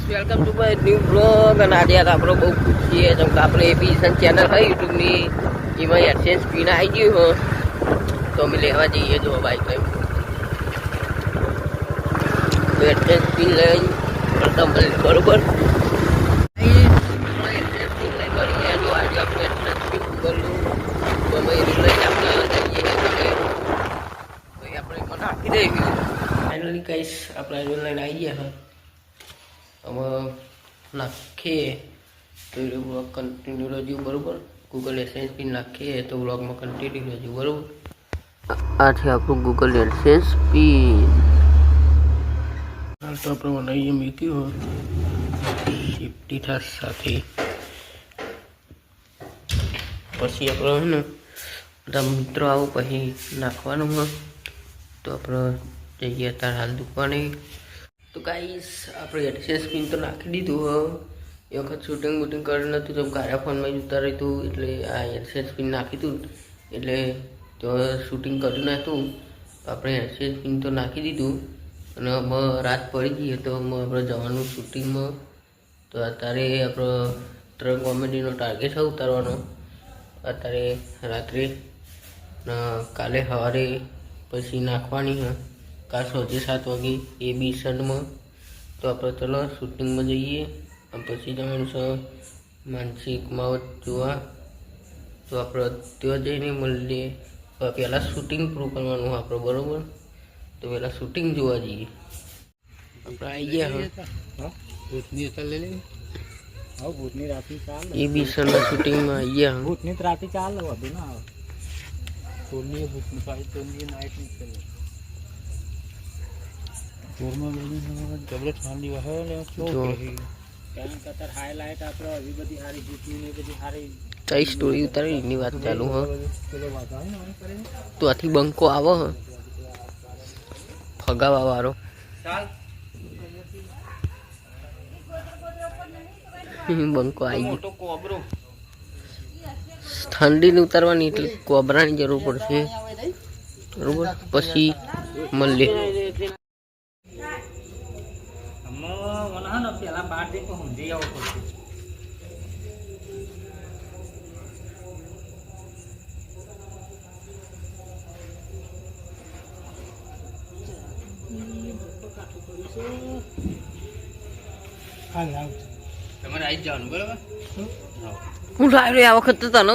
Welcome to my new blog. અને આજે આપણો બહુ ખુશ છીએ જેમ કે આપણે એપીએસન ચેનલ હોય યુટ્યુબની એમાં એડસેન્સ પીને આવી ગયું હો તો અમે લેવા જઈએ જો બાઈક લઈને એડસેન્સ પીન લઈ બરોબર નાખી દઈ ફાઇનલી કહીશ આપણે લઈને આવી ગયા આમાં નાખીએ તો બ્લોગ કન્ટિન્યુ રહેજો બરાબર. ગૂગલ એડસેન્સ પિન નાખીએ તો બ્લોગમાં કન્ટિન્યુ રહેજો બરાબર. આ છે આપણું ગૂગલ એડસેન્સ પિન. હાલ તો આપણે બનાવીએ મૂક્યું સેફ્ટી થાસ સાથે. પછી આપણે ને બધા મિત્રો આવું પછી નાખવાનું હોય તો આપણે જઈએ અત્યારે હાલ દુકાને. તો ગાઈસ આપણે એડસેન્સ પિન તો નાખી દીધું. એ વખત શૂટિંગ વૂટિંગ કરી નહોતું તો કારા ફોનમાં જ ઉતાર્યું હતું એટલે આ એડસેન્સ પિન નાખી હતું એટલે તો શૂટિંગ કર્યું નહોતું તો આપણે એડસેન્સ પિન તો નાખી દીધું. અને અમે રાત પડી ગઈ તો આપણે જવાનું શૂટિંગમાં. તો અત્યારે આપણો 3 કોમેડીનો ટાર્ગેટ છે ઉતારવાનો અત્યારે રાત્રે કાલે સવારે પછી નાખવાની હા કાલ 6 થી 7 વાગે એ બી સડમાં. તો આપણે ચલો શૂટિંગમાં જઈએ પછી જવાનું છે માનસિક માવત જોવા. તો આપણે ત્યાં જઈને મળીએ પહેલાં શૂટિંગ પૂરું કરવાનું આપણે બરાબર. તો પહેલાં શૂટિંગ જોવા જઈએ. આપણે આવી ગયા એ બી સડના શૂટિંગમાં આવી ગયા. ભૂતની રાતે ચાલે વધુ ના આવે. સોની ભૂતની પાછી સોની નાઈટ નીકળે ઘરમાં બેની જબરે ઠંડી વહે ને શું કહે કારણ કે અત્યારે હાઈલાઇટ આપણે હજી બધી સારી ભૂતની ને બધી સારી કઈ સ્ટોરી ઉતારી એની વાત ચાલુ હ. તો આથી બંકો આવો હ ફગાવા વાળો બંકો આવી ગયો. ઠંડીને ઉતારવાની એટલે કોબરાની જરૂર પડશે બરોબર. પછી મળીએ. પેલા 12 દિન ઊંધી આવો પડશે. તમારે આવી જવાનું બરાબર. હું લાવ્યો આ વખત તો તને